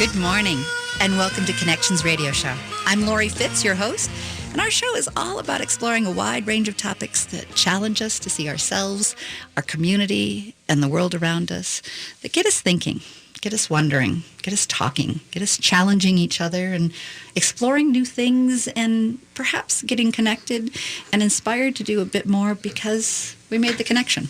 Good morning, and welcome to Connections Radio Show. I'm Lori Fitz, your host, and our show is all about exploring a wide range of topics that challenge us to see ourselves, our community, and the world around us, that get us thinking, get us wondering, get us talking, get us challenging each other and exploring new things and perhaps getting connected and inspired to do a bit more because we made the connection.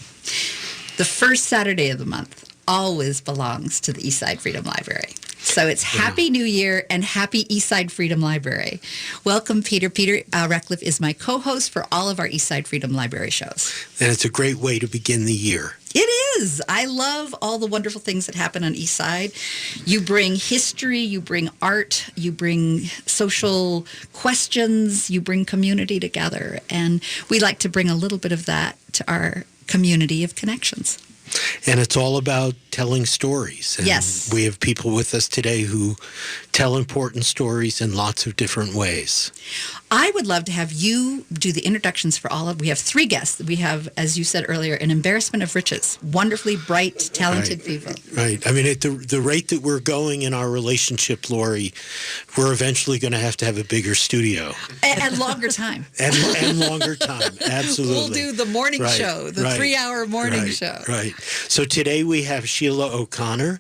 The first Saturday of the month always belongs to the Eastside Freedom Library. So it's Happy New Year and Happy Eastside Freedom Library. Welcome, Peter. Peter Ratcliffe is my co-host for all of our Eastside Freedom Library shows. And it's a great way to begin the year. It is. I love all the wonderful things that happen on Eastside. You bring history, you bring art, you bring social questions, you bring community together. And we like to bring a little bit of that to our community of connections. And it's all about telling stories. And yes. We have people with us today who tell important stories in lots of different ways. I would love to have you do the introductions for all of. We have three guests. We have, as you said earlier, an embarrassment of riches. Wonderfully bright, talented people. Right. I mean, at the rate that we're going in our relationship, Lori, we're eventually going to have a bigger studio. And longer time. and longer time. Absolutely. We'll do the morning show, the 3-hour morning show. Right. So today we have Sheila O'Connor,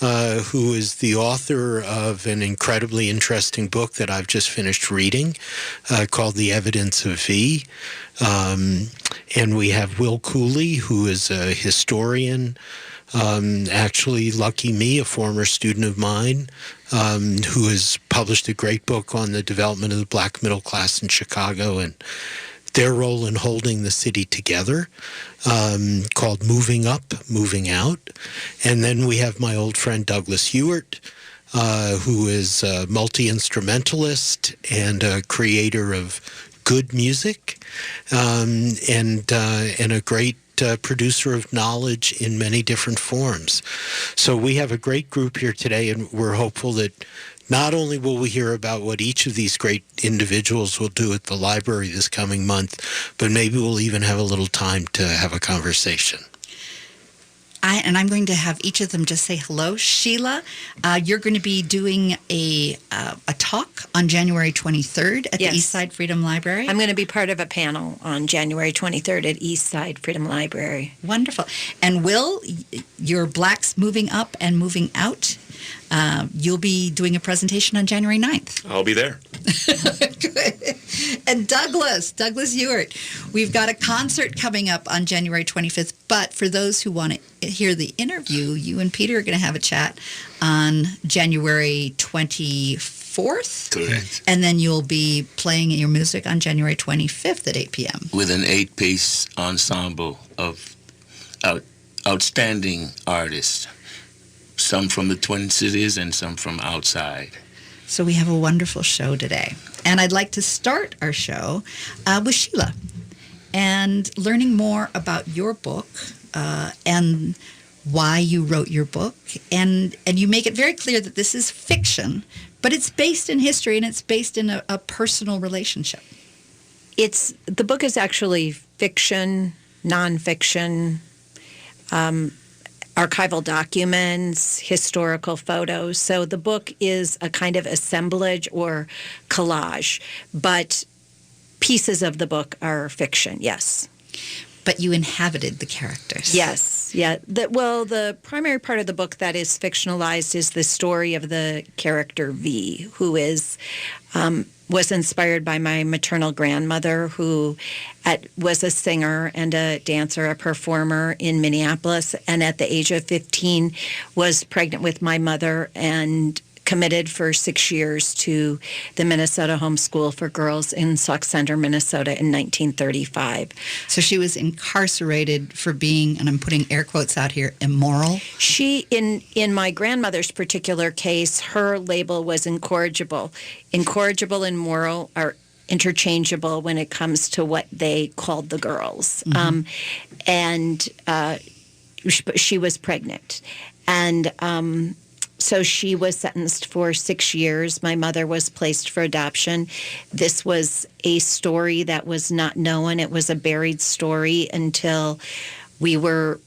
who is the author of an incredibly interesting book that I've just finished reading called The Evidence of V. And we have Will Cooley, who is a historian, actually, lucky me, a former student of mine, who has published a great book on the development of the black middle class in Chicago and their role in holding the city together, called Moving Up, Moving Out. And then we have my old friend Douglas Ewart, who is a multi-instrumentalist and a creator of good music, and a great producer of knowledge in many different forms. So we have a great group here today, and we're hopeful that not only will we hear about what each of these great individuals will do at the library this coming month, but maybe we'll even have a little time to have a conversation. I'm going to have each of them just say hello. Sheila, you're going to be doing a talk on January 23rd at the Eastside Freedom Library. I'm going to be part of a panel on January 23rd at Eastside Freedom Library. Wonderful. And Will, you're Blacks Moving Up and Moving Out. You'll be doing a presentation on January 9th. I'll be there. Good. And Douglas Ewart, we've got a concert coming up on January 25th, but for those who want to hear the interview, you and Peter are going to have a chat on January 24th. Correct. And then you'll be playing your music on January 25th at 8 p.m. With an 8-piece ensemble of outstanding artists, some from the Twin Cities and some from outside. So we have a wonderful show today. And I'd like to start our show with Sheila and learning more about your book and why you wrote your book. And you make it very clear that this is fiction, but it's based in history and it's based in a personal relationship. The book is actually fiction, nonfiction, archival documents, historical photos. So the book is a kind of assemblage or collage, but pieces of the book are fiction, yes. But you inhabited the characters. Yes, yeah. The primary part of the book that is fictionalized is the story of the character V, who was inspired by my maternal grandmother, who was a singer and a dancer, a performer in Minneapolis, and at the age of 15 was pregnant with my mother and committed for 6 years to the Minnesota Home School for Girls in Sauk Center, Minnesota in 1935. So she was incarcerated for being, and I'm putting air quotes out here, immoral? She, in my grandmother's particular case, her label was incorrigible. Incorrigible and moral are interchangeable when it comes to what they called the girls. Mm-hmm. She was pregnant. And so she was sentenced for 6 years. My mother was placed for adoption. This was a story that was not known. It was a buried story until we were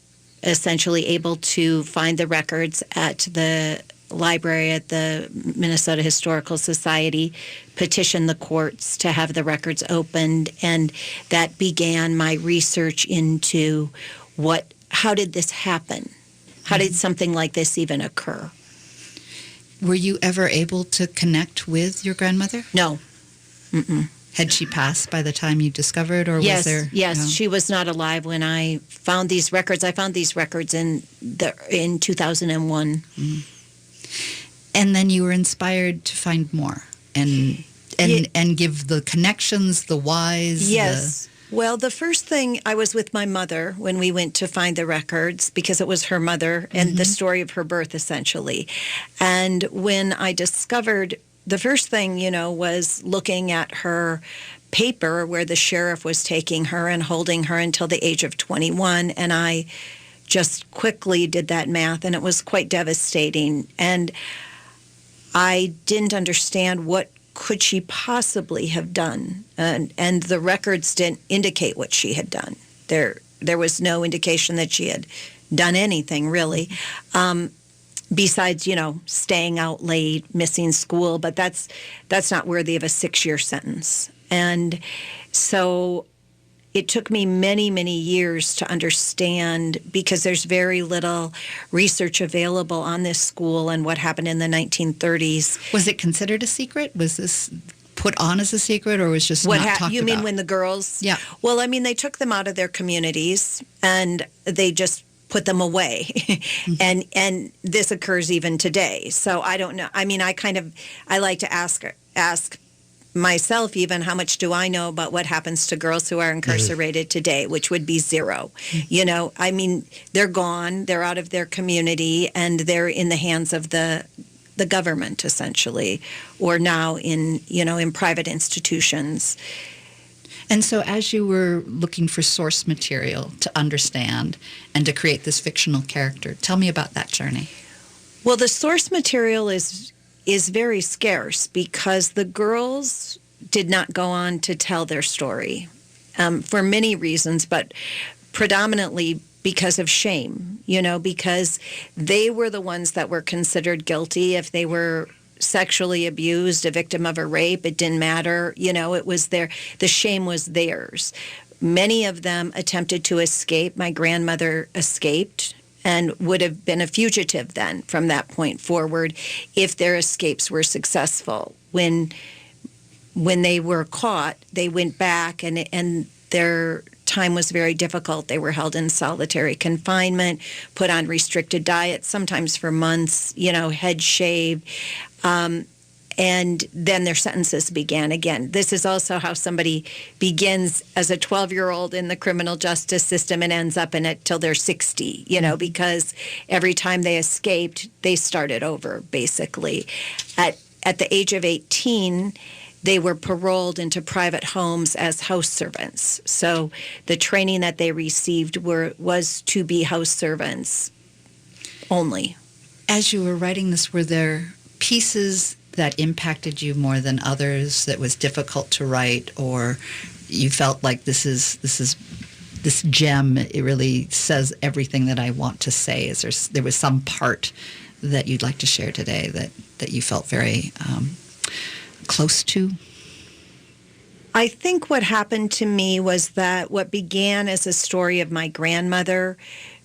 essentially able to find the records at the library at the Minnesota Historical Society, petitioned the courts to have the records opened, and that began my research into how did this happen? How did something like this even occur? Were you ever able to connect with your grandmother? No. Mm-mm. Had she passed by the time you discovered, or Yes, was there? yes, No? she was not alive when I found these records. I found these records in 2001. And then you were inspired to find more and give the connections, the whys. Yes. Well, the first thing, I was with my mother when we went to find the records because it was her mother and the story of her birth, essentially. And when I discovered, the first thing, was looking at her paper where the sheriff was taking her and holding her until the age of 21. And I just quickly did that math, and it was quite devastating. And I didn't understand what could she possibly have done, and the records didn't indicate what she had done. There was no indication that she had done anything really, besides staying out late, missing school. But that's not worthy of a 6-year sentence. And so it took me many, many years to understand, because there's very little research available on this school and what happened in the 1930s. Was it considered a secret? Was this put on as a secret, or was just not talked about? You mean when the girls? Yeah. Well, I mean, they took them out of their communities and they just put them away. And this occurs even today. So I don't know. I mean, I like to ask myself even, how much do I know about what happens to girls who are incarcerated today, which would be zero. I mean, they're gone, they're out of their community, and they're in the hands of the government, essentially, or now in private institutions. And so as you were looking for source material to understand and to create this fictional character, tell me about that journey. Well, the source material is very scarce because the girls did not go on to tell their story for many reasons, but predominantly because of shame, because they were the ones that were considered guilty. If they were sexually abused, a victim of a rape, it didn't matter. It was the shame was theirs. Many of them attempted to escape. My grandmother escaped and would have been a fugitive then from that point forward if their escapes were successful. When they were caught, they went back and their time was very difficult. They were held in solitary confinement, put on restricted diets, sometimes for months, head shaved. And then their sentences began again. This is also how somebody begins as a 12-year-old in the criminal justice system and ends up in it till they're 60, because every time they escaped, they started over, basically. At the age of 18, they were paroled into private homes as house servants. So the training that they received was to be house servants only. As you were writing this, were there pieces that impacted you more than others, that was difficult to write, or you felt like this gem, it really says everything that I want to say? There was some part that you'd like to share today that you felt very close to? I think what happened to me was that what began as a story of my grandmother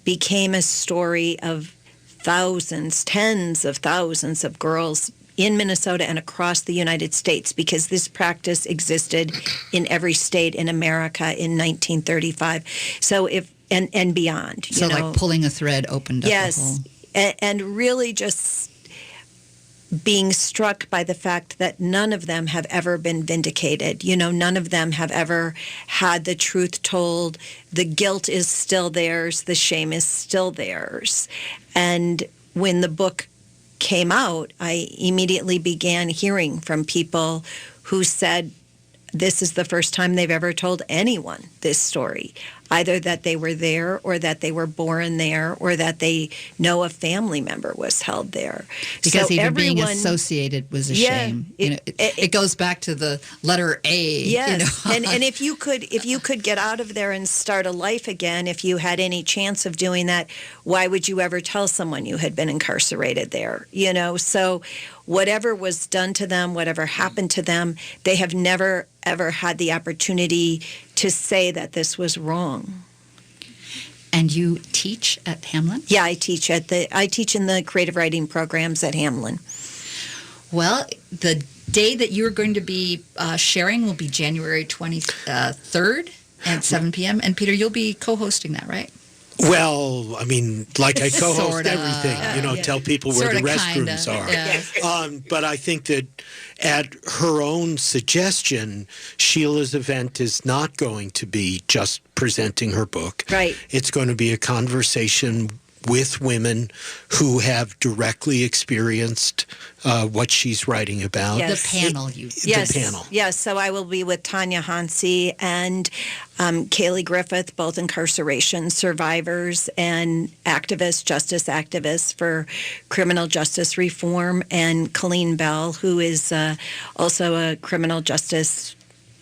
became a story of thousands, tens of thousands of girls in Minnesota and across the United States, because this practice existed in every state in America in 1935. So and beyond. So like pulling a thread opened up yes, a whole... and really just being struck by the fact that none of them have ever been vindicated. None of them have ever had the truth told. The guilt is still theirs. The shame is still theirs. And when the book came out, I immediately began hearing from people who said this is the first time they've ever told anyone this story. either that they were there or that they were born there or that they know a family member was held there. Because So even being everyone- associated was a Yeah, shame. it- It goes back to the letter A. Yes, you know. and if you could get out of there and start a life again, if you had any chance of doing that, why would you ever tell someone you had been incarcerated there? You know, so whatever was done to them, whatever happened to them, they have never ever had the opportunity to say that this was wrong. And you teach at Hamlin? Yeah, I teach in the creative writing programs at Hamlin. Well, the day that you're going to be sharing will be January 23rd at 7 p.m. And Peter, you'll be co-hosting that, right? Well, I mean, like I co-host Sorta. everything, Yeah. tell people where Sorta, the restrooms kinda, are. yeah. But I think that at her own suggestion, Sheila's event is not going to be just presenting her book. Right. It's going to be a conversation with women who have directly experienced what she's writing about. Yes. The panel you. Yes, The panel. Yes, so I will be with Tanya Hansi and Kaylee Griffith, both incarceration survivors and activists, justice activists for criminal justice reform, and Colleen Bell, who is also a criminal justice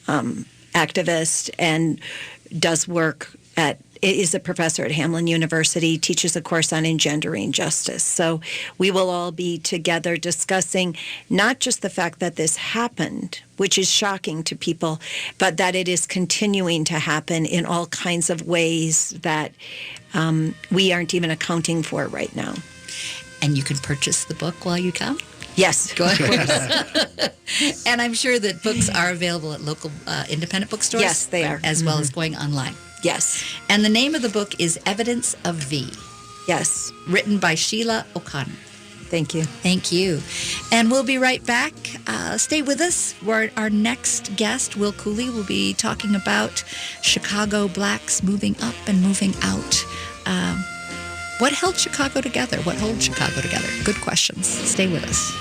activist and does work is a professor at Hamlin University, teaches a course on engendering justice. So we will all be together discussing not just the fact that this happened, which is shocking to people, but that it is continuing to happen in all kinds of ways that we aren't even accounting for right now. And you can purchase the book while you come? Yes. Go ahead. And I'm sure that books are available at local independent bookstores. Yes, they are. As well as going online. Yes. And the name of the book is Evidence of V, Yes. written by Sheila O'Connor. Thank you. Thank you. And we'll be right back. Stay with us, where our next guest, Will Cooley, will be talking about Chicago Blacks moving up and moving out. What held Chicago together? What holds Chicago together? Good questions. Stay with us.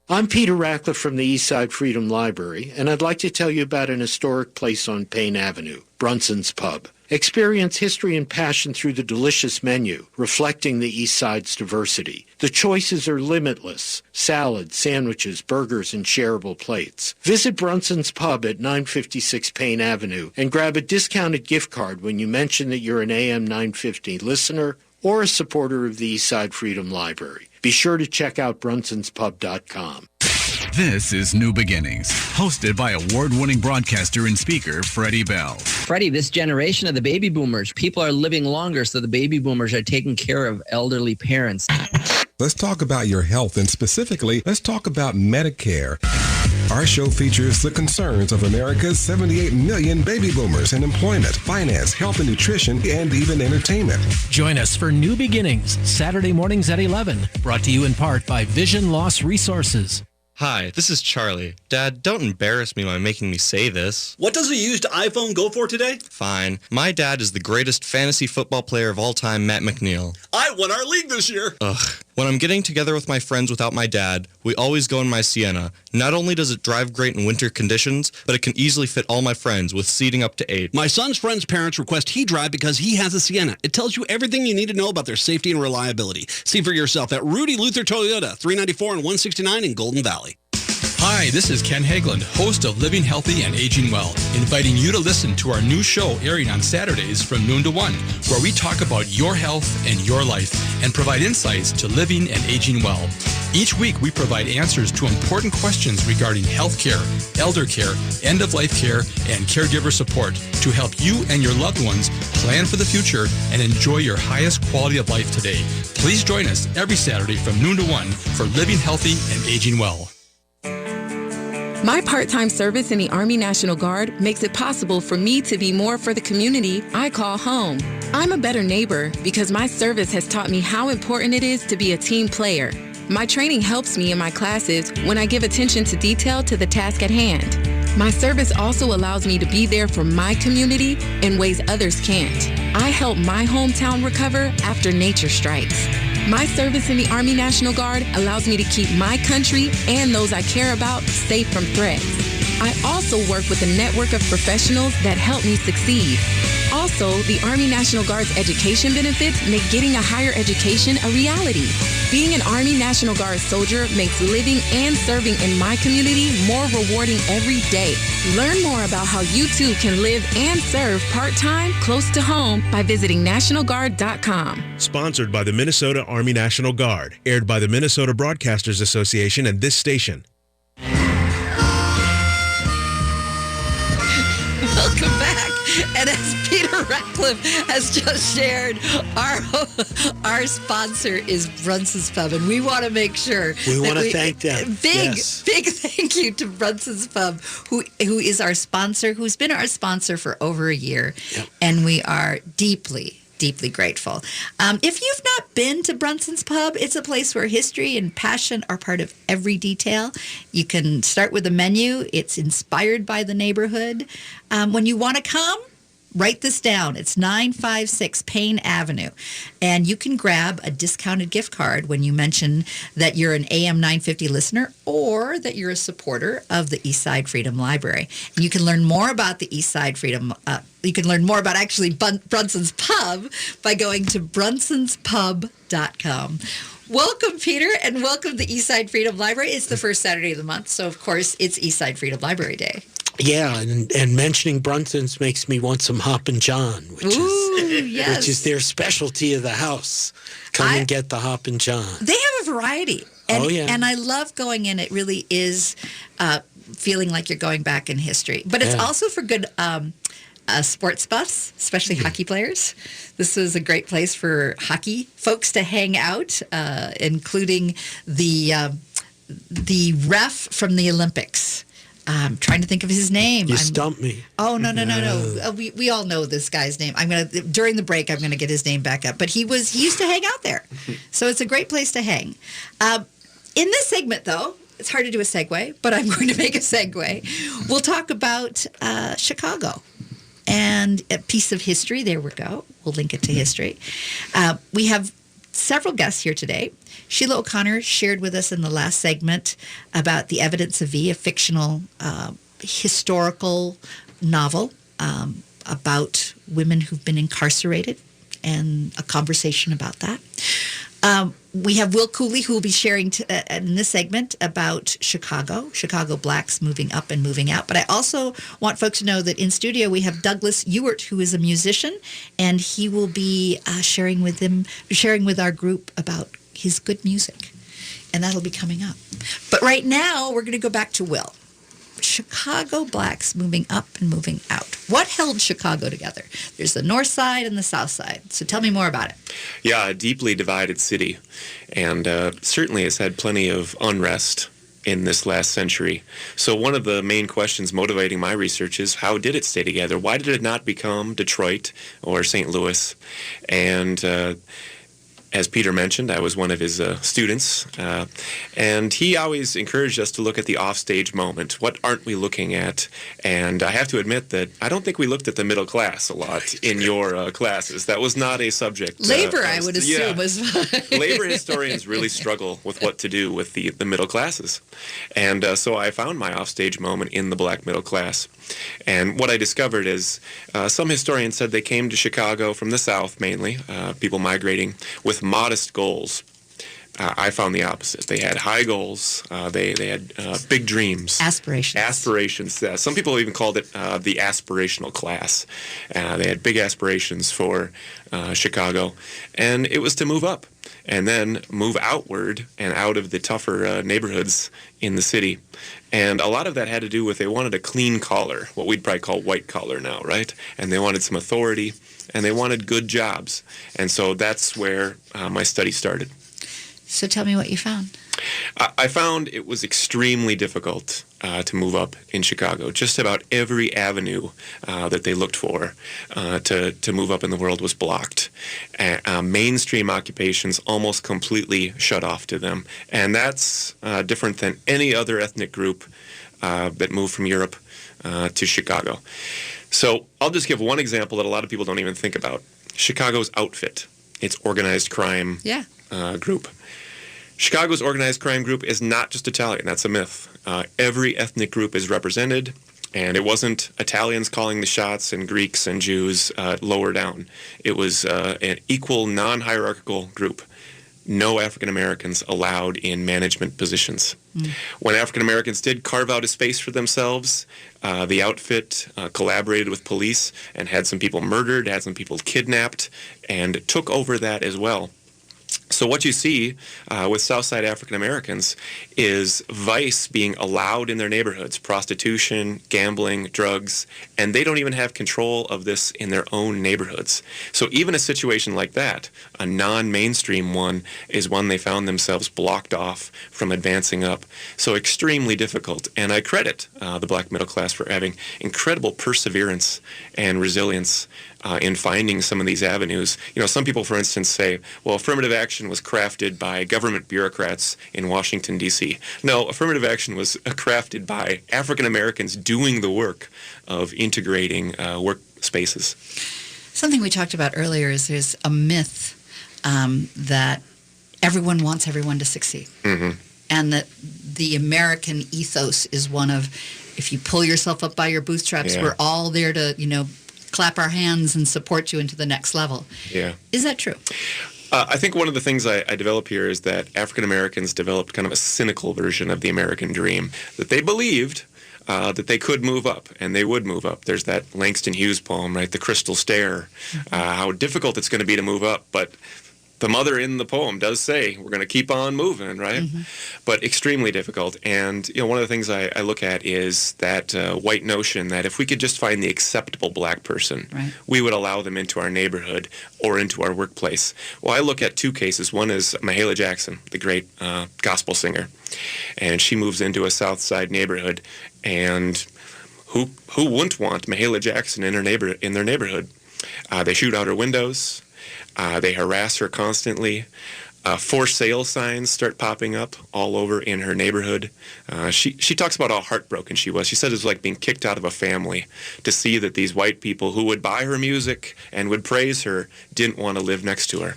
I'm Peter Ratcliffe from the Eastside Freedom Library, and I'd like to tell you about an historic place on Payne Avenue, Brunson's Pub. Experience history and passion through the delicious menu, reflecting the East Side's diversity. The choices are limitless: salads, sandwiches, burgers, and shareable plates. Visit Brunson's Pub at 956 Payne Avenue and grab a discounted gift card when you mention that you're an AM 950 listener or a supporter of the Eastside Freedom Library. Be sure to check out brunsonspub.com. This is New Beginnings, hosted by award-winning broadcaster and speaker Freddie Bell. Freddie, this generation of the baby boomers, people are living longer, so the baby boomers are taking care of elderly parents. Let's talk about your health, and specifically, let's talk about Medicare. Our show features the concerns of America's 78 million baby boomers in employment, finance, health and nutrition, and even entertainment. Join us for New Beginnings, Saturday mornings at 11. Brought to you in part by Vision Loss Resources. Hi, this is Charlie. Dad, don't embarrass me by making me say this. What does a used iPhone go for today? Fine. My dad is the greatest fantasy football player of all time, Matt McNeil. I won our league this year. Ugh. When I'm getting together with my friends without my dad, we always go in my Sienna. Not only does it drive great in winter conditions, but it can easily fit all my friends with seating up to 8. My son's friends' parents request he drive because he has a Sienna. It tells you everything you need to know about their safety and reliability. See for yourself at Rudy Luther Toyota, 394 and 169 in Golden Valley. Hi, this is Ken Hageland, host of Living Healthy and Aging Well, inviting you to listen to our new show airing on Saturdays from noon to 1, where we talk about your health and your life and provide insights to living and aging well. Each week, we provide answers to important questions regarding health care, elder care, end-of-life care, and caregiver support to help you and your loved ones plan for the future and enjoy your highest quality of life today. Please join us every Saturday from noon to 1 for Living Healthy and Aging Well. My part-time service in the Army National Guard makes it possible for me to be more for the community I call home. I'm a better neighbor because my service has taught me how important it is to be a team player. My training helps me in my classes when I give attention to detail to the task at hand. My service also allows me to be there for my community in ways others can't. I help my hometown recover after nature strikes. My service in the Army National Guard allows me to keep my country and those I care about safe from threats. I also work with a network of professionals that help me succeed. Also, the Army National Guard's education benefits make getting a higher education a reality. Being an Army National Guard soldier makes living and serving in my community more rewarding every day. Learn more about how you too can live and serve part-time close to home by visiting NationalGuard.com. Sponsored by the Minnesota Army National Guard. Aired by the Minnesota Broadcasters Association and this station. Welcome back. And as Peter Ratcliffe has just shared, our sponsor is Brunson's Pub, and we want to make sure we want to thank them. Big thank you to Brunson's Pub, who is our sponsor, who's been our sponsor for over a year, and we are deeply grateful. If you've not been to Brunson's Pub, it's a place where history and passion are part of every detail. You can start with a menu. It's inspired by the neighborhood. When you want to come, write this down. It's 956 Payne Avenue. And you can grab a discounted gift card when you mention that you're an AM 950 listener or that you're a supporter of the Eastside Freedom Library. And you can learn more about the Eastside Freedom you can learn more about actually Brunson's Pub by going to brunsonspub.com. Welcome, Peter, and welcome to the Eastside Freedom Library. It's the first Saturday of the month, so of course it's Eastside Freedom Library Day. Yeah, and mentioning Brunson's makes me want some Hoppin' John, which is their specialty of the house. Come and get the Hoppin' John. They have a variety. And, and I love going in. It really is feeling like you're going back in history. But it's also for good sports buffs, especially hockey players. This is a great place for hockey folks to hang out, including the ref from the Olympics. I'm trying to think of his name. You stumped me. Oh, no. We all know this guy's name. During the break, I'm going to get his name back up. But he used to hang out there. So it's a great place to hang. In this segment, though, it's hard to do a segue, but I'm going to make a segue. We'll talk about Chicago and a piece of history. There we go. We'll link it to history. We have several guests here today. Sheila O'Connor shared with us in the last segment about The Evidence of V, a fictional historical novel about women who've been incarcerated, and a conversation about that. We have Will Cooley, who will be sharing in this segment about Chicago Blacks moving up and moving out. But I also want folks to know that in studio we have Douglas Ewart, who is a musician, and he will be sharing with our group about his good music. And that'll be coming up. But right now, we're going to go back to Will. Chicago Blacks moving up and moving out. What held Chicago together? There's the north side and the south side. So tell me more about it. Yeah, a deeply divided city, and certainly has had plenty of unrest in this last century. So one of the main questions motivating my research is, how did it stay together? Why did it not become Detroit or St. Louis? And as Peter mentioned, I was one of his students, and he always encouraged us to look at the offstage moment. What aren't we looking at? And I have to admit that I don't think we looked at the middle class a lot in your classes. That was not a subject. Labor, I would assume, was labor historians really struggle with what to do with the middle classes. And so I found my offstage moment in the black middle class. And what I discovered is some historians said they came to Chicago from the South mainly, people migrating with modest goals. I found the opposite. They had high goals. They had big dreams. Aspirations. Some people even called it the aspirational class. They had big aspirations for Chicago. And it was to move up and then move outward and out of the tougher neighborhoods in the city. And a lot of that had to do with they wanted a clean collar, what we'd probably call white collar now, right? And they wanted some authority, and they wanted good jobs. And so that's where my study started. So tell me what you found. I found it was extremely difficult to move up in Chicago. Just about every avenue that they looked for to move up in the world was blocked. Mainstream occupations almost completely shut off to them. And that's different than any other ethnic group that moved from Europe to Chicago. So I'll just give one example that a lot of people don't even think about. Chicago's outfit, its organized crime group. Chicago's organized crime group is not just Italian. That's a myth. Every ethnic group is represented, and it wasn't Italians calling the shots and Greeks and Jews lower down. It was an equal, non-hierarchical group. No African Americans allowed in management positions. When African Americans did carve out a space for themselves, the outfit collaborated with police and had some people murdered, had some people kidnapped, and took over that as well. So what you see with Southside African Americans is vice being allowed in their neighborhoods, prostitution, gambling, drugs, and they don't even have control of this in their own neighborhoods. So even a situation like that, a non-mainstream one, is one they found themselves blocked off from advancing up. So extremely difficult. And I credit the black middle class for having incredible perseverance and resilience in finding some of these avenues. You know, some people, for instance, say, well, affirmative action was crafted by government bureaucrats in Washington, D.C. No, affirmative action was crafted by African Americans doing the work of integrating workspaces. Something we talked about earlier is there's a myth that everyone wants everyone to succeed. Mm-hmm. And that the American ethos is one of, if you pull yourself up by your bootstraps, we're all there to, clap our hands and support you into the next level. Yeah. Is that true? I think one of the things I develop here is that African Americans developed kind of a cynical version of the American dream, that they believed that they could move up, and they would move up. There's that Langston Hughes poem, right, The Crystal Stair, how difficult it's going to be to move up, but the mother in the poem does say, we're going to keep on moving, right? Mm-hmm. But extremely difficult. And, one of the things I look at is that white notion that if we could just find the acceptable black person, we would allow them into our neighborhood or into our workplace. Well, I look at two cases. One is Mahalia Jackson, the great gospel singer. And she moves into a South Side neighborhood. And who wouldn't want Mahalia Jackson in their neighborhood? They shoot out her windows. They harass her constantly. For sale signs start popping up all over in her neighborhood. She talks about how heartbroken she was. She said it was like being kicked out of a family to see that these white people who would buy her music and would praise her didn't want to live next to her.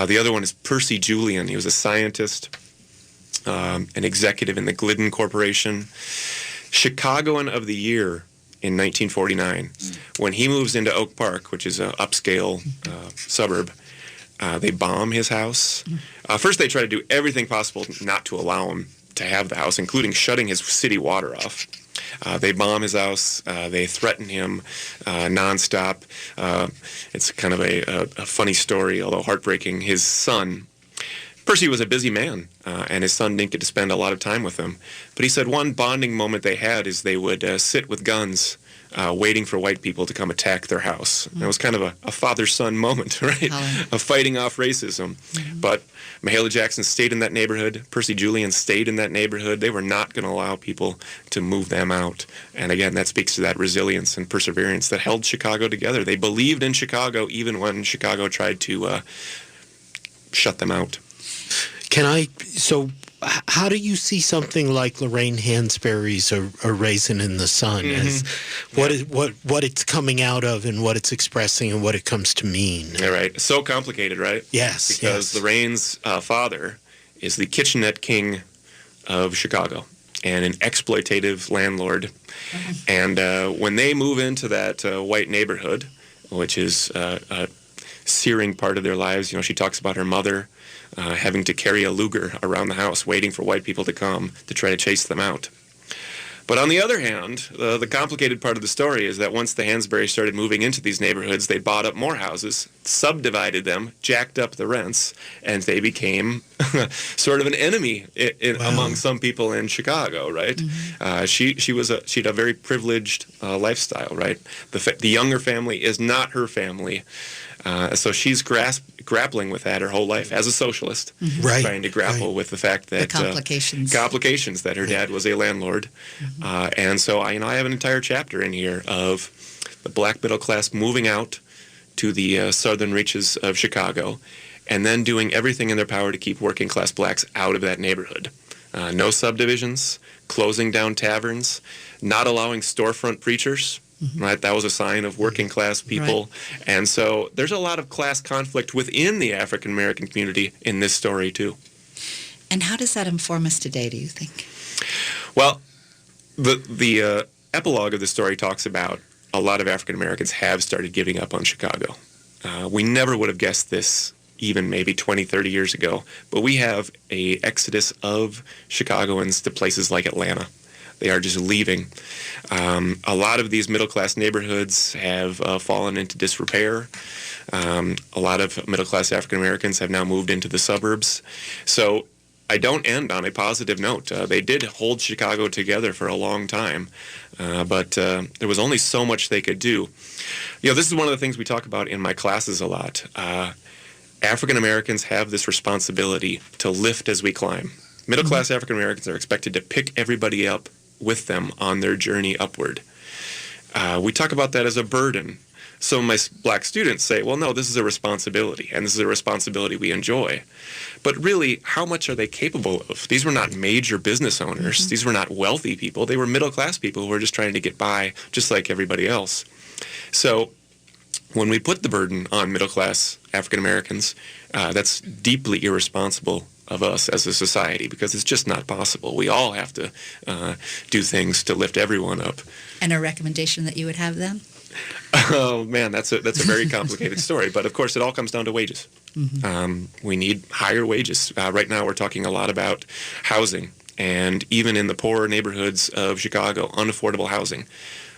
The other one is Percy Julian. He was a scientist, an executive in the Glidden Corporation. Chicagoan of the Year in 1949, when he moves into Oak Park, which is an upscale suburb. They bomb his house. First, they try to do everything possible not to allow him to have the house, including shutting his city water off. They bomb his house. They threaten him nonstop. It's kind of a funny story, although heartbreaking. His son, Percy, was a busy man, and his son didn't get to spend a lot of time with him. But he said one bonding moment they had is they would sit with guns, waiting for white people to come attack their house. And it was kind of a father-son moment, right? Of fighting off racism. But Mahalia Jackson stayed in that neighborhood. Percy Julian stayed in that neighborhood. They were not going to allow people to move them out. And again, that speaks to that resilience and perseverance that held Chicago together. They believed in Chicago even when Chicago tried to shut them out. So how do you see something like Lorraine Hansberry's A Raisin in the Sun as what it's coming out of and what it's expressing and what it comes to mean? Yeah, right. So complicated, right? Yes. Because Lorraine's father is the kitchenette king of Chicago and an exploitative landlord. And when they move into that white neighborhood, which is a searing part of their lives, she talks about her mother having to carry a Luger around the house, waiting for white people to come to try to chase them out. But on the other hand, the complicated part of the story is that once the Hansberry started moving into these neighborhoods, they bought up more houses, subdivided them, jacked up the rents, and they became sort of an enemy among some people in Chicago, right? She had a very privileged lifestyle, right? The Younger family is not her family. So she's grappling with that her whole life as a socialist, trying to grapple with the fact that the complications that her dad was a landlord, and so I have an entire chapter in here of the black middle class moving out to the southern reaches of Chicago, and then doing everything in their power to keep working class blacks out of that neighborhood. No subdivisions, closing down taverns, not allowing storefront preachers. Right, that was a sign of working class people, and so there's a lot of class conflict within the African American community in this story too. And how does that inform us today, do you think? Well, the epilogue of the story talks about a lot of African Americans have started giving up on Chicago. We never would have guessed this even maybe 20, 30 years ago, but we have a exodus of Chicagoans to places like Atlanta. They are just leaving. A lot of these middle-class neighborhoods have fallen into disrepair. A lot of middle-class African Americans have now moved into the suburbs. So I don't end on a positive note. They did hold Chicago together for a long time, but there was only so much they could do. This is one of the things we talk about in my classes a lot. African Americans have this responsibility to lift as we climb. Middle-class African Americans are expected to pick everybody up with them on their journey upward. We talk about that as a burden. Some of my black students say, well, no, this is a responsibility, and this is a responsibility we enjoy. But really, how much are they capable of? These were not major business owners. These were not wealthy people. They were middle-class people who were just trying to get by, just like everybody else. So when we put the burden on middle-class African Americans, that's deeply irresponsible of us as a society, because it's just not possible. We all have to do things to lift everyone up. And a recommendation that you would have then? Oh man, that's a very complicated story. But of course, it all comes down to wages. We need higher wages. Right now, we're talking a lot about housing, and even in the poorer neighborhoods of Chicago, unaffordable housing.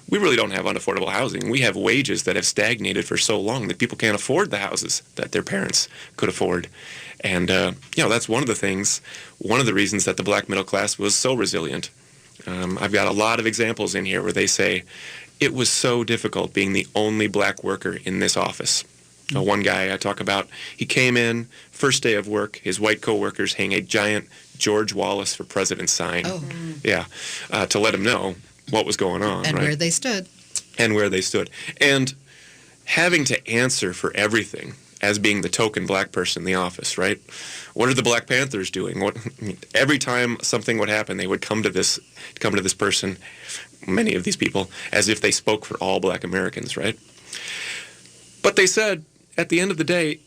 We really don't have unaffordable housing. We have wages that have stagnated for so long that people can't afford the houses that their parents could afford. And that's one of the reasons that the black middle class was so resilient. I've got a lot of examples in here where they say, it was so difficult being the only black worker in this office. One guy I talk about, he came in, first day of work, his white coworkers hang a giant George Wallace for President sign. To let him know what was going on. And right? where they stood. And where they stood. And having to answer for everything as being the token black person in the office, right? What are the Black Panthers doing? Every time something would happen, they would come to this person, many of these people, as if they spoke for all black Americans, right? But they said, at the end of the day,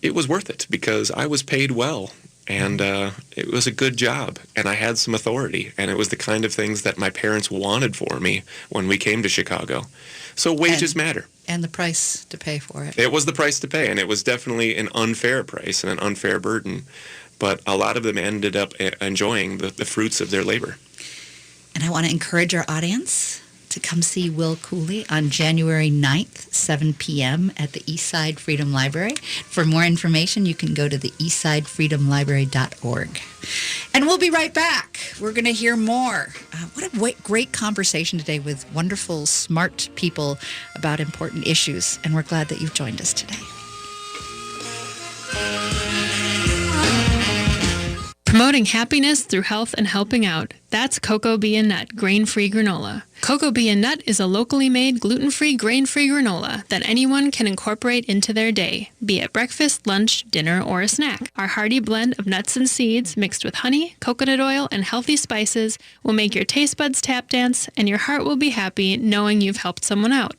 it was worth it because I was paid well, and it was a good job, and I had some authority, and it was the kind of things that my parents wanted for me when we came to Chicago. So wages matter. And the price to pay for it. It was the price to pay, and it was definitely an unfair price and an unfair burden. But a lot of them ended up enjoying the fruits of their labor. And I want to encourage our audience to come see Will Cooley on January 9th, 7 p.m. at the Eastside Freedom Library. For more information, you can go to the eastsidefreedomlibrary.org. And we'll be right back. We're going to hear more. What a great conversation today with wonderful, smart people about important issues. And we're glad that you've joined us today. Promoting happiness through health and helping out. That's Cocoa Bee and Nut grain-free granola. Cocoa Bee and Nut is a locally made, gluten-free, grain-free granola that anyone can incorporate into their day, be it breakfast, lunch, dinner, or a snack. Our hearty blend of nuts and seeds mixed with honey, coconut oil, and healthy spices will make your taste buds tap dance, and your heart will be happy knowing you've helped someone out.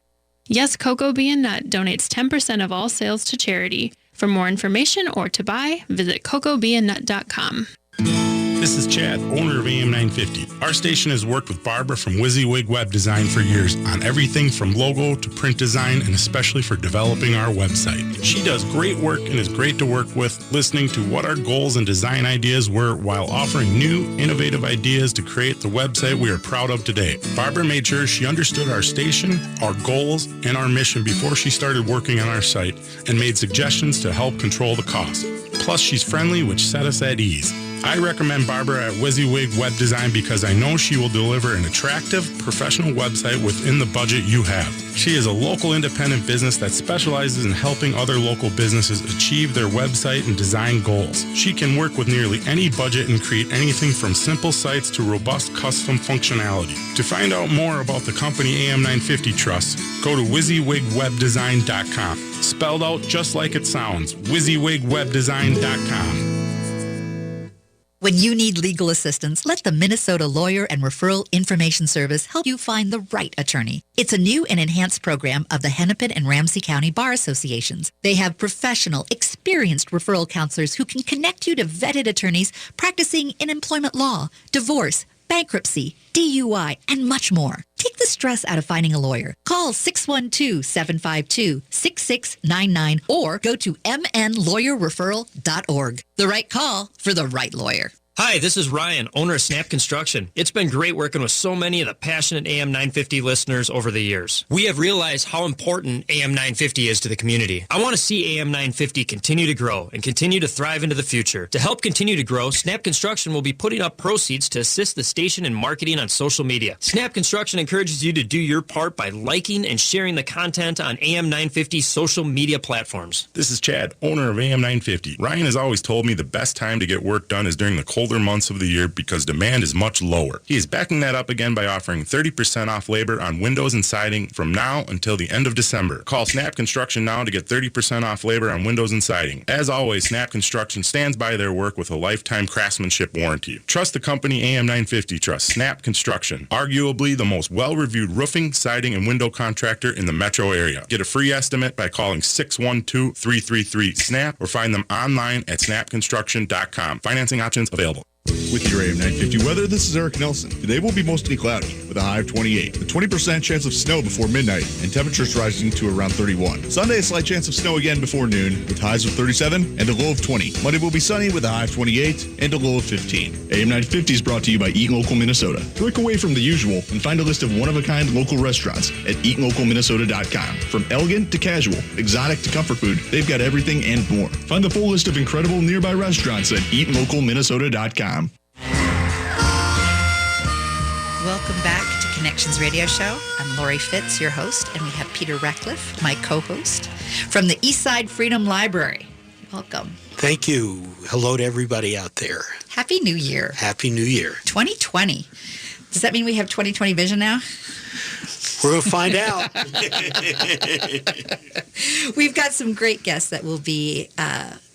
Yes, Cocoa Bee and Nut donates 10% of all sales to charity. For more information or to buy, visit cocoabeeandnut.com. This is Chad, owner of AM 950. Our station has worked with Barbara from WYSIWYG Web Design for years on everything from logo to print design, and especially for developing our website. She does great work and is great to work with, listening to what our goals and design ideas were while offering new, innovative ideas to create the website we are proud of today. Barbara made sure she understood our station, our goals, and our mission before she started working on our site and made suggestions to help control the cost. Plus, she's friendly, which set us at ease. I recommend Barbara at WYSIWYG Web Design because I know she will deliver an attractive, professional website within the budget you have. She is a local independent business that specializes in helping other local businesses achieve their website and design goals. She can work with nearly any budget and create anything from simple sites to robust custom functionality. To find out more about the company AM 950 trusts, go to WYSIWYGWebDesign.com. Spelled out just like it sounds, WYSIWYGWebDesign.com. When you need legal assistance, let the Minnesota Lawyer and Referral Information Service help you find the right attorney. It's a new and enhanced program of the Hennepin and Ramsey County Bar Associations. They have professional, experienced referral counselors who can connect you to vetted attorneys practicing in employment law, divorce, bankruptcy, DUI, and much more. Take the stress out of finding a lawyer. Call 612-752-6699 or go to mnlawyerreferral.org. The right call for the right lawyer. Hi, this is Ryan, owner of Snap Construction. It's been great working with so many of the passionate AM 950 listeners over the years. We have realized how important AM 950 is to the community. I want to see AM 950 continue to grow and continue to thrive into the future. To help continue to grow, Snap Construction will be putting up proceeds to assist the station in marketing on social media. Snap Construction encourages you to do your part by liking and sharing the content on AM 950's social media platforms. This is Chad, owner of AM 950. Ryan has always told me the best time to get work done is during the colder months of the year because demand is much lower. He is backing that up again by offering 30% off labor on windows and siding from now until the end of December. Call Snap Construction now to get 30% off labor on windows and siding. As always, Snap Construction stands by their work with a lifetime craftsmanship warranty. Trust the company AM 950. Trust Snap Construction. Arguably the most well-reviewed roofing, siding, and window contractor in the metro area. Get a free estimate by calling 612-333-SNAP or find them online at snapconstruction.com. Financing options available. With your AM 950 weather, this is Eric Nelson. Today will be mostly cloudy with a high of 28. A 20% chance of snow before midnight and temperatures rising to around 31. Sunday, a slight chance of snow again before noon with highs of 37 and a low of 20. Monday will be sunny with a high of 28 and a low of 15. AM 950 is brought to you by Eat Local Minnesota. Break away from the usual and find a list of one-of-a-kind local restaurants at eatlocalminnesota.com. From elegant to casual, exotic to comfort food, they've got everything and more. Find the full list of incredible nearby restaurants at eatlocalminnesota.com. Welcome back to Connections Radio Show. I'm Lori Fitz, your host, and we have Peter Ratcliffe, my co-host, from the Eastside Freedom Library. Welcome. Thank you. Hello to everybody out there. Happy New Year. Happy New Year. 2020. Does that mean we have 2020 vision now? We're going to find out. We've got some great guests that will be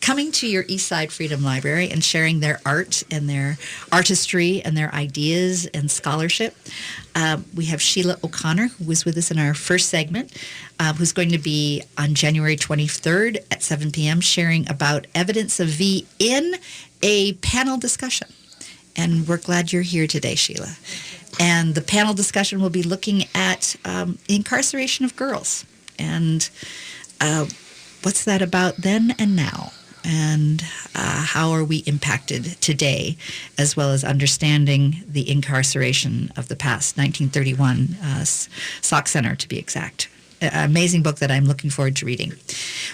coming to your Eastside Freedom Library and sharing their art and their artistry and their ideas and scholarship. We have Sheila O'Connor, who was with us in our first segment, who's going to be on January 23rd at 7 p.m. sharing about evidence of V in a panel discussion. And we're glad you're here today, Sheila. And the panel discussion will be looking at incarceration of girls and what's that about then and now, and how are we impacted today, as well as understanding the incarceration of the past, 1931 Sauk Center to be exact. Amazing book that I'm looking forward to reading.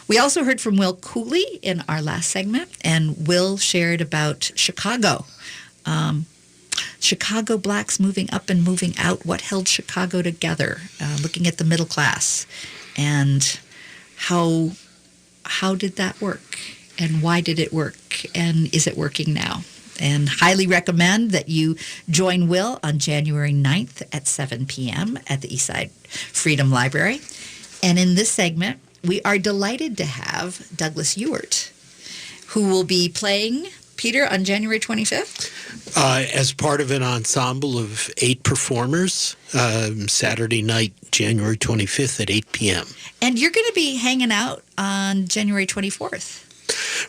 We also heard from Will Cooley in our last segment, and Will shared about Chicago. Chicago blacks moving up and moving out, what held Chicago together, looking at the middle class, and how did that work, and why did it work, and is it working now? And highly recommend that you join Will on January 9th at 7 p.m. at the Eastside Freedom Library. And in this segment, we are delighted to have Douglas Ewart, who will be playing Peter on January 25th? As part of an ensemble of 8 performers, Saturday night, January 25th at 8 p.m. And you're going to be hanging out on January 24th.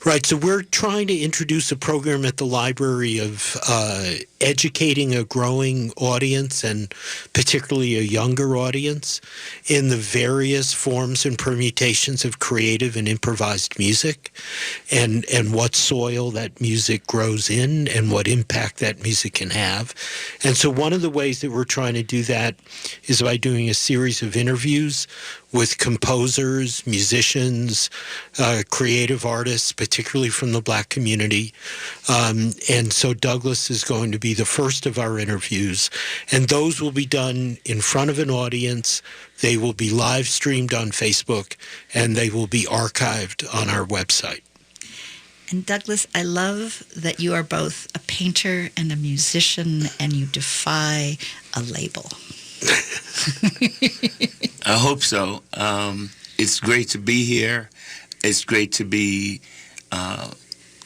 Right, so we're trying to introduce a program at the library of educating a growing audience, and particularly a younger audience, in the various forms and permutations of creative and improvised music, and what soil that music grows in and what impact that music can have. And so one of the ways that we're trying to do that is by doing a series of interviews with composers, musicians, creative artists, particularly from the Black community. And so Douglas is going to be the first of our interviews. And those will be done in front of an audience. They will be live streamed on Facebook, and they will be archived on our website. And Douglas, I love that you are both a painter and a musician, and you defy a label. I hope so. It's great to be here. It's great to be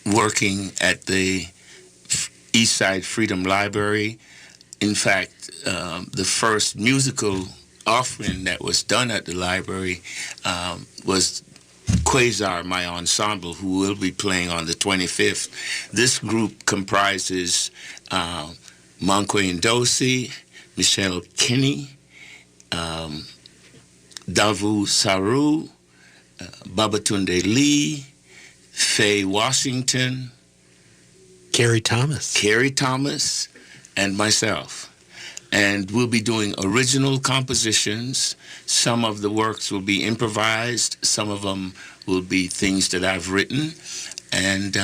working at the Eastside Freedom Library. In fact, the first musical offering that was done at the library was Quasar, my ensemble, who will be playing on the 25th. This group comprises Mankway Ndosi, Michelle Kinney, Davu Saru, Babatunde Lee, Faye Washington, Carrie Thomas, and myself. And we'll be doing original compositions. Some of the works will be improvised. Some of them will be things that I've written. And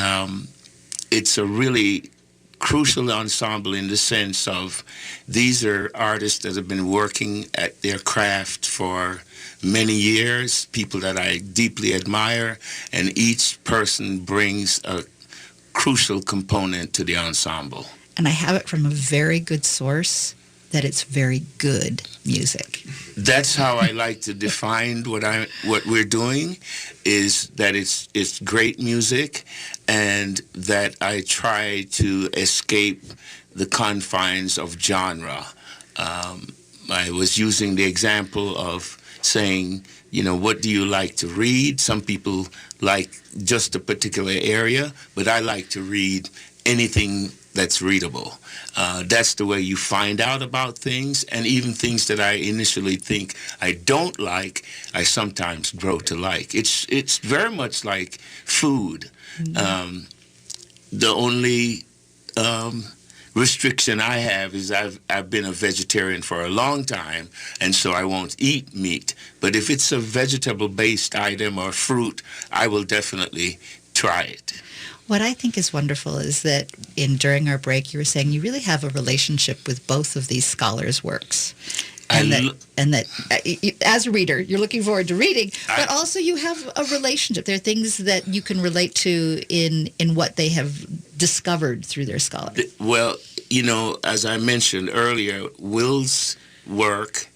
it's a really crucial ensemble in the sense of these are artists that have been working at their craft for many years, people that I deeply admire, and each person brings a crucial component to the ensemble. And I have it from a very good source that it's very good music. That's how I like to define what we're doing, is that it's great music, and that I try to escape the confines of genre. I was using the example of saying, you know, what do you like to read? Some people like just a particular area, but I like to read anything that's readable. That's the way you find out about things, and even things that I initially think I don't like, I sometimes grow to like. It's very much like food. Mm-hmm. The only restriction I have is I've been a vegetarian for a long time, and so I won't eat meat. But if it's a vegetable-based item or fruit, I will definitely try it. What I think is wonderful is that during our break, you were saying you really have a relationship with both of these scholars' works. And that as a reader, you're looking forward to reading, but also you have a relationship. There are things that you can relate to in what they have discovered through their scholarship. Well, you know, as I mentioned earlier, Will's work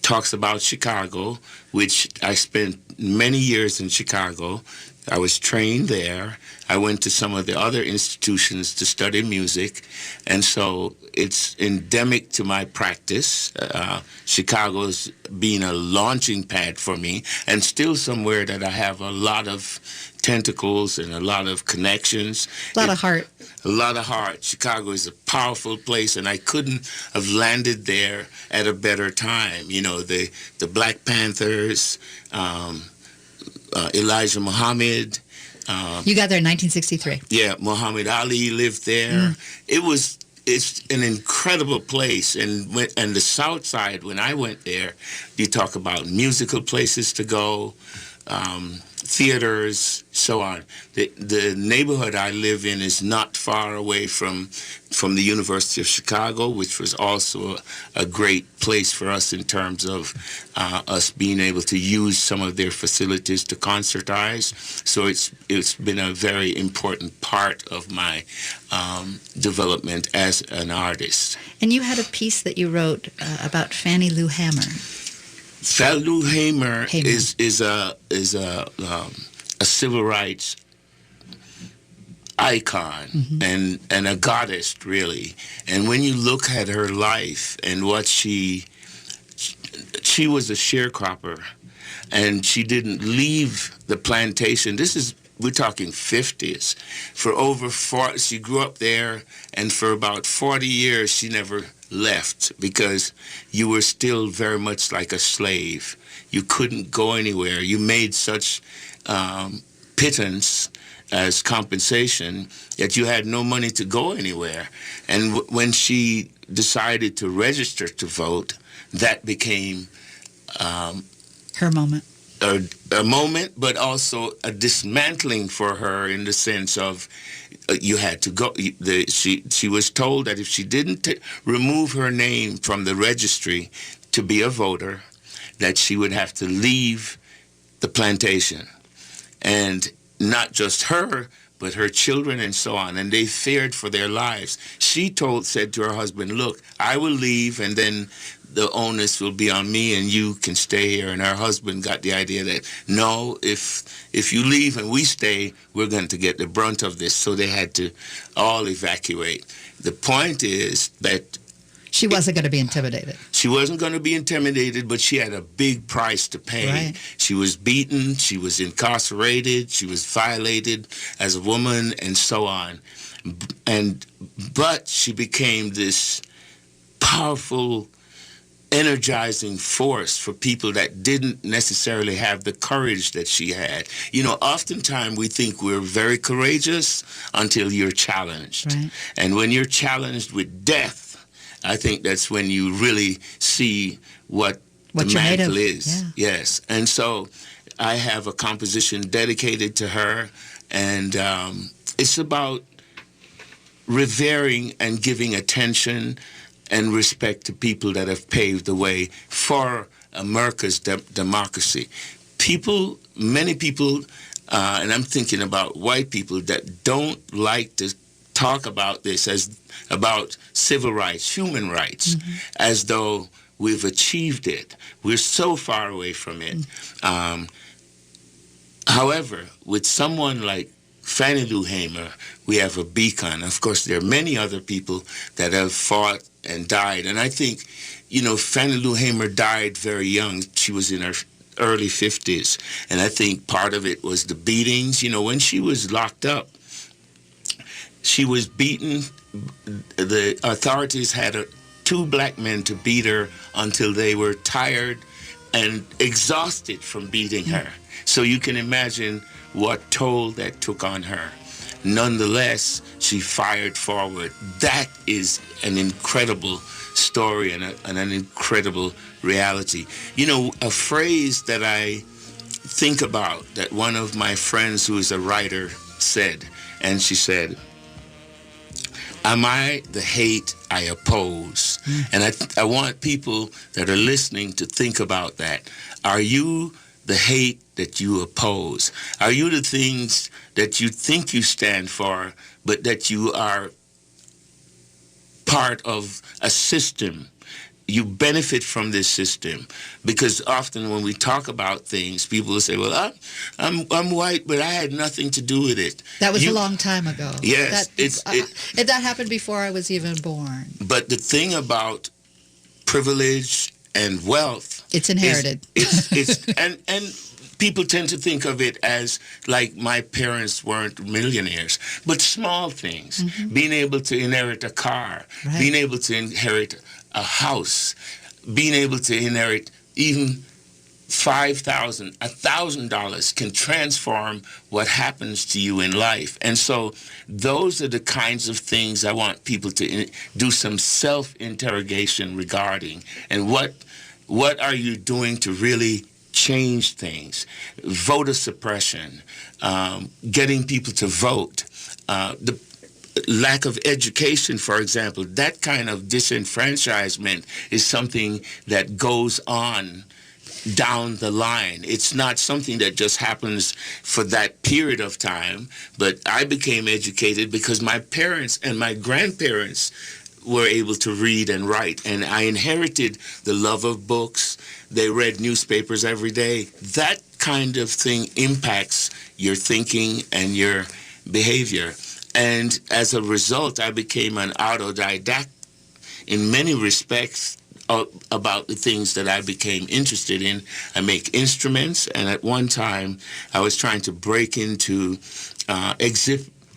talks about Chicago, which I spent many years in Chicago. I was trained there. I went to some of the other institutions to study music, and so it's endemic to my practice. Chicago's been a launching pad for me, and still somewhere that I have a lot of tentacles and a lot of connections. A lot of heart. A lot of heart. Chicago is a powerful place, and I couldn't have landed there at a better time. You know, the Black Panthers, Elijah Muhammad. You got there in 1963. Yeah, Muhammad Ali lived there. It's an incredible place, and the South Side, when I went there, you talk about musical places to go, theaters, so on. The neighborhood I live in is not far away from the University of Chicago, which was also a great place for us in terms of us being able to use some of their facilities to concertize. So it's been a very important part of my development as an artist. And you had a piece that you wrote about Fannie Lou Hamer. Fannie Lou Hamer is a civil rights icon, mm-hmm. and a goddess, really. And when you look at her life and what she was a sharecropper, and she didn't leave the plantation. We're talking 50s. For over 40, she grew up there, and for about 40 years, she never left, because you were still very much like a slave. You couldn't go anywhere. You made such pittance as compensation that you had no money to go anywhere. And when she decided to register to vote, that became her moment. A moment, but also a dismantling for her, in the sense of you had to go. She was told that if she didn't remove her name from the registry to be a voter, that she would have to leave the plantation. And not just her, but her children and so on, and they feared for their lives. She said to her husband, look, I will leave, and then the onus will be on me and you can stay here. And her husband got the idea that, no, if you leave and we stay, we're going to get the brunt of this. So they had to all evacuate. The point is that she wasn't going to be intimidated. She wasn't going to be intimidated, but she had a big price to pay. Right. She was beaten, she was incarcerated, she was violated as a woman, and so on. But she became this powerful, energizing force for people that didn't necessarily have the courage that she had. You know, oftentimes we think we're very courageous until you're challenged. Right. And when you're challenged with death, I think that's when you really see what the mantle is. Yeah. Yes. And so I have a composition dedicated to her, and it's about revering and giving attention and respect to people that have paved the way for America's democracy. Many people, and I'm thinking about white people that don't like to talk about this as about civil rights, human rights, as though we've achieved it. We're so far away from it. However, with someone like Fannie Lou Hamer, we have a beacon. Of course, there are many other people that have fought and died. And I think, you know, Fannie Lou Hamer died very young. She was in her early 50s. And I think part of it was the beatings. You know, when she was locked up, she was beaten. The authorities had two black men to beat her until they were tired and exhausted from beating her. So you can imagine what toll that took on her. Nonetheless, she fired forward. That is an incredible story and an incredible reality. You know, a phrase that I think about that one of my friends who is a writer said, and she said, "Am I the hate I oppose?" And I want people that are listening to think about that. Are you the hate that you oppose? Are you the things that you think you stand for, but that you are part of a system? You benefit from this system, because often when we talk about things, people will say, "Well, I'm white, but I had nothing to do with it." That was a long time ago. Yes, that happened before I was even born. But the thing about privilege and wealth, it's inherited. And people tend to think of it as like my parents weren't millionaires, but small things, being able to inherit a car, being able to inherit a house, being able to inherit even $5,000, $1,000 can transform what happens to you in life. And so those are the kinds of things I want people to do some self-interrogation regarding. And what are you doing to really change things? Voter suppression, getting people to vote, the lack of education, for example, that kind of disenfranchisement is something that goes on down the line. It's not something that just happens for that period of time, but I became educated because my parents and my grandparents were able to read and write, and I inherited the love of books. They read newspapers every day. That kind of thing impacts your thinking and your behavior. And as a result, I became an autodidact in many respects about the things that I became interested in. I make instruments, and at one time, I was trying to break into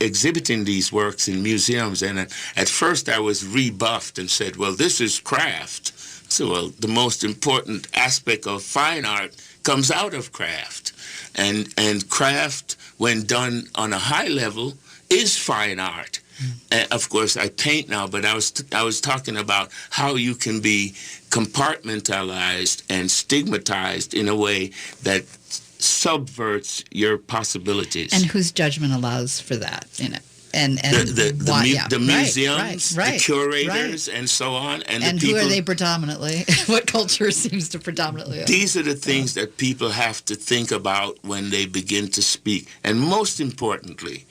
exhibiting these works in museums. And at first, I was rebuffed and said, "Well, this is craft." So, well, the most important aspect of fine art comes out of craft. And craft, when done on a high level, is fine art. And of course, I paint now, but I was talking about how you can be compartmentalized and stigmatized in a way that subverts your possibilities. And whose judgment allows for that, you know? And the museums, the curators, and so on. And the people, who are they predominantly? What culture seems to predominantly? These are the things that people have to think about when they begin to speak. And most importantly,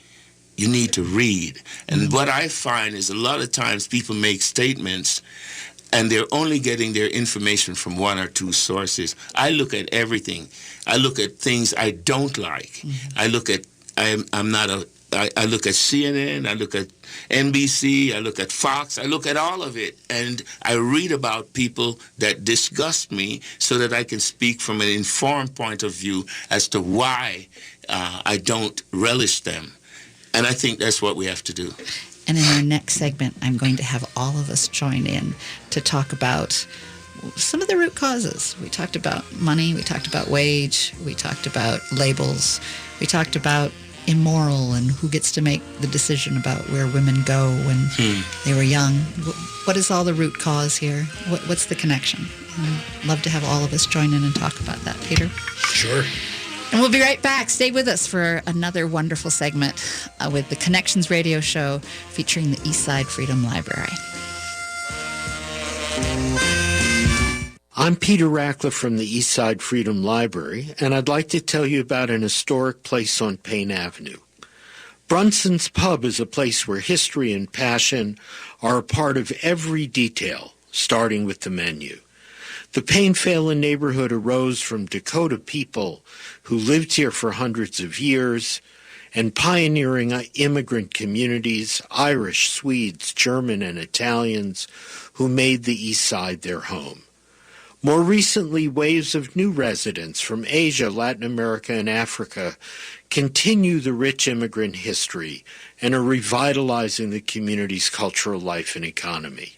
you need to read. And what I find is a lot of times people make statements and they're only getting their information from one or two sources. I look at everything. I look at things I don't like. Mm-hmm. I look at CNN, I look at NBC, I look at Fox, I look at all of it, and I read about people that disgust me so that I can speak from an informed point of view as to why I don't relish them. And I think that's what we have to do. And in our next segment, I'm going to have all of us join in to talk about some of the root causes. We talked about money, we talked about wage, we talked about labels, we talked about immoral and who gets to make the decision about where women go when they were young. What is all the root cause here? What's the connection? I'd love to have all of us join in and talk about that, Peter. Sure. And we'll be right back. Stay with us for another wonderful segment with the Connections Radio Show featuring the Eastside Freedom Library. I'm Peter Ratcliffe from the Eastside Freedom Library, and I'd like to tell you about an historic place on Payne Avenue. Brunson's Pub is a place where history and passion are a part of every detail, starting with the menu. The Payne Phelan neighborhood arose from Dakota people who lived here for hundreds of years, and pioneering immigrant communities, Irish, Swedes, German, and Italians, who made the East Side their home. More recently, waves of new residents from Asia, Latin America, and Africa continue the rich immigrant history and are revitalizing the community's cultural life and economy.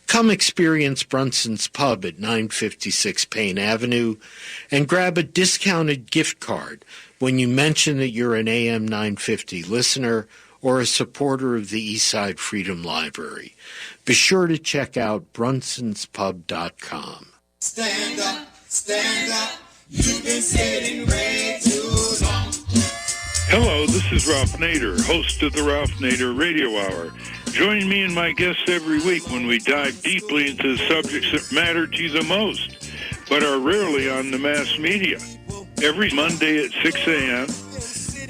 Come experience Brunson's Pub at 956 Payne Avenue and grab a discounted gift card when you mention that you're an AM 950 listener or a supporter of the Eastside Freedom Library. Be sure to check out brunsonspub.com. Stand up, you've been sitting way too long. Hello, this is Ralph Nader, host of the Ralph Nader Radio Hour. Join me and my guests every week when we dive deeply into the subjects that matter to you the most, but are rarely on the mass media. Every Monday at 6 a.m.,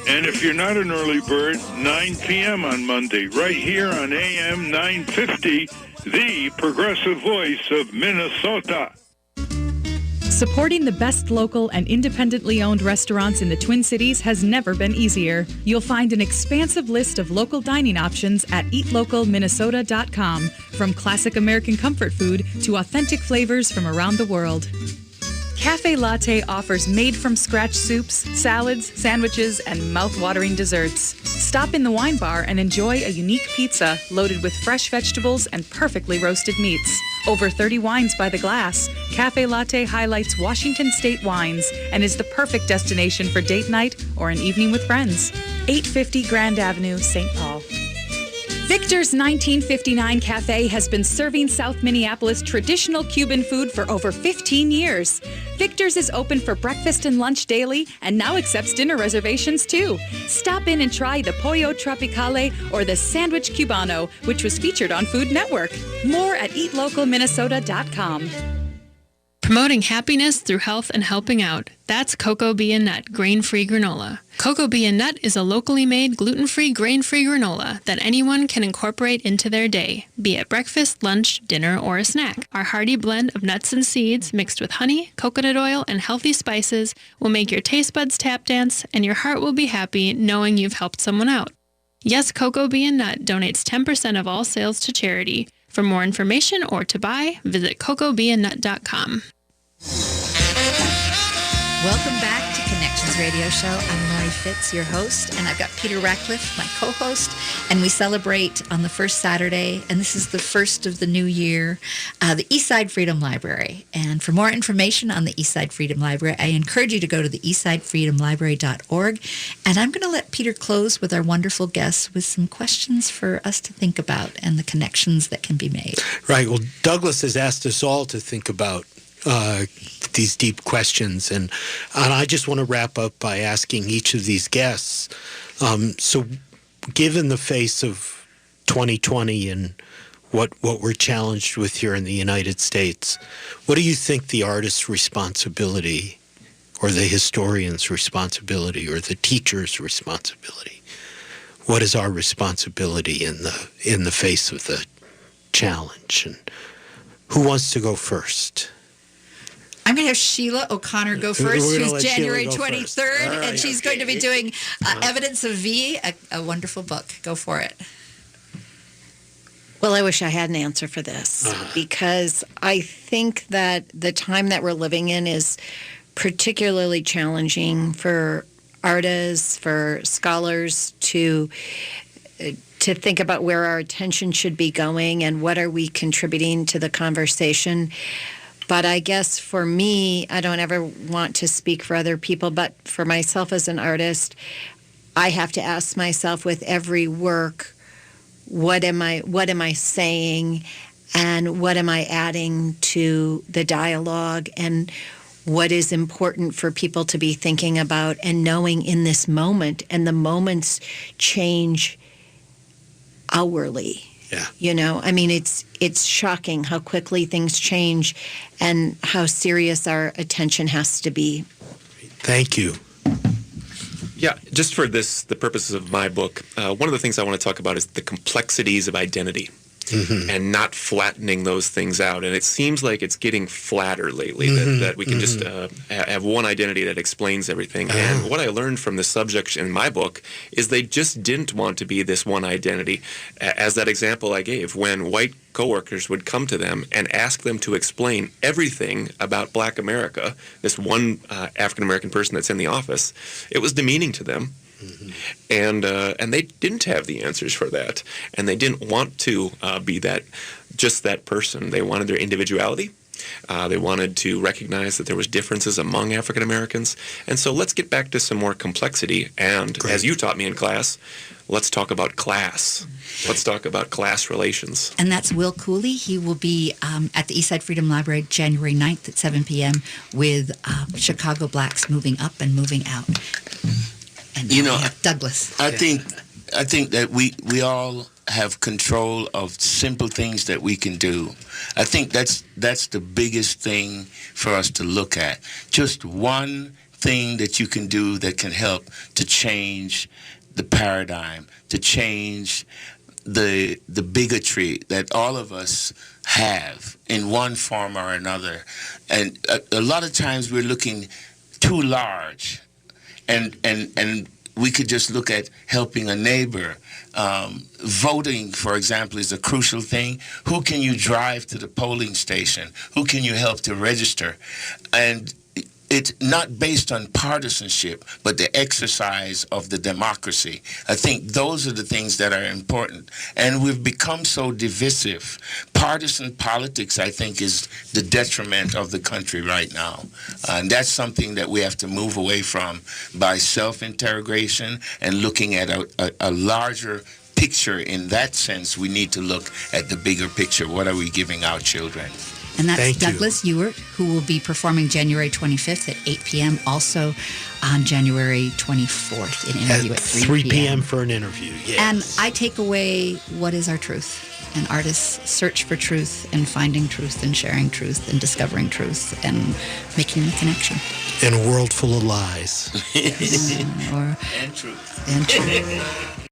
and if you're not an early bird, 9 p.m. on Monday, right here on AM 950, the progressive voice of Minnesota. Supporting the best local and independently owned restaurants in the Twin Cities has never been easier. You'll find an expansive list of local dining options at eatlocalminnesota.com, from classic American comfort food to authentic flavors from around the world. Cafe Latte offers made-from-scratch soups, salads, sandwiches, and mouth-watering desserts. Stop in the wine bar and enjoy a unique pizza loaded with fresh vegetables and perfectly roasted meats. Over 30 wines by the glass, Cafe Latte highlights Washington State wines and is the perfect destination for date night or an evening with friends. 850 Grand Avenue, St. Paul. Victor's 1959 Cafe has been serving South Minneapolis traditional Cuban food for over 15 years. Victor's is open for breakfast and lunch daily and now accepts dinner reservations too. Stop in and try the Pollo Tropicale or the Sandwich Cubano, which was featured on Food Network. More at eatlocalminnesota.com. Promoting happiness through health and helping out. That's Cocoa Bee and Nut grain-free granola. Cocoa Bee and Nut is a locally made gluten-free grain-free granola that anyone can incorporate into their day, be it breakfast, lunch, dinner, or a snack. Our hearty blend of nuts and seeds mixed with honey, coconut oil, and healthy spices will make your taste buds tap dance, and your heart will be happy knowing you've helped someone out. Yes, Cocoa Bee and Nut donates 10% of all sales to charity. For more information or to buy, visit cocoabeeandnut.com. Welcome back to Connections Radio Show. I'm Lori Fitz, your host, and I've got Peter Ratcliffe, my co-host, and we celebrate on the first Saturday, and this is the first of the new year, the Eastside Freedom Library. And for more information on the Eastside Freedom Library, I encourage you to go to the eastsidefreedomlibrary.org, and I'm going to let Peter close with our wonderful guests with some questions for us to think about and the connections that can be made. Right. Well, Douglas has asked us all to think about these deep questions, and I just want to wrap up by asking each of these guests, so given the face of 2020 and what we're challenged with here in the United States, what do you think the artist's responsibility or the historian's responsibility or the teacher's responsibility? What is our responsibility in the face of the challenge? And Who wants to go first? I'm going to have Sheila O'Connor go first, We're gonna who's let January Sheila go first. 23rd, All right, and she's going to be doing Evidence of V, a wonderful book. Go for it. Well, I wish I had an answer for this because I think that the time that we're living in is particularly challenging for artists, for scholars to think about where our attention should be going and what are we contributing to the conversation. But I guess for me, I don't ever want to speak for other people, but for myself as an artist, I have to ask myself with every work, what am I saying, and what am I adding to the dialogue, and what is important for people to be thinking about and knowing in this moment. And the moments change hourly. Yeah. You know, I mean, it's shocking how quickly things change and how serious our attention has to be. Thank you. Yeah, just for the purposes of my book, one of the things I want to talk about is the complexities of identity. And not flattening those things out. And it seems like it's getting flatter lately, that we can just have one identity that explains everything. And what I learned from the subject in my book is they just didn't want to be this one identity. As that example I gave, when white coworkers would come to them and ask them to explain everything about Black America, this one African-American person that's in the office, it was demeaning to them. And they didn't have the answers for that, and they didn't want to be just that person. They wanted their individuality. They wanted to recognize that there was differences among African Americans. And so let's get back to some more complexity. And as you taught me in class, let's talk about class. Let's talk about class relations. And that's Will Cooley. He will be at the Eastside Freedom Library January 9th at 7 p.m. with Chicago Blacks Moving Up and Moving Out. And you know, Douglas. I think that we all have control of simple things that we can do. I think that's the biggest thing for us to look at. Just one thing that you can do that can help to change the paradigm, to change the bigotry that all of us have in one form or another. And a lot of times we're looking too large. And we could just look at helping a neighbor. Voting, for example, is a crucial thing. Who can you drive to the polling station? Who can you help to register? And it's not based on partisanship, but the exercise of the democracy. I think those are the things that are important. And we've become so divisive. Partisan politics, I think, is the detriment of the country right now. And that's something that we have to move away from by self-integration and looking at a larger picture. In that sense, we need to look at the bigger picture. What are we giving our children? And that's Douglas Ewart, who will be performing January 25th at 8 p.m. Also on January 24th, an interview at 3 p.m. for an interview, yes. And I take away what is our truth. And artists search for truth and finding truth and sharing truth and discovering truth and making the connection. In a world full of lies. And truth. And truth.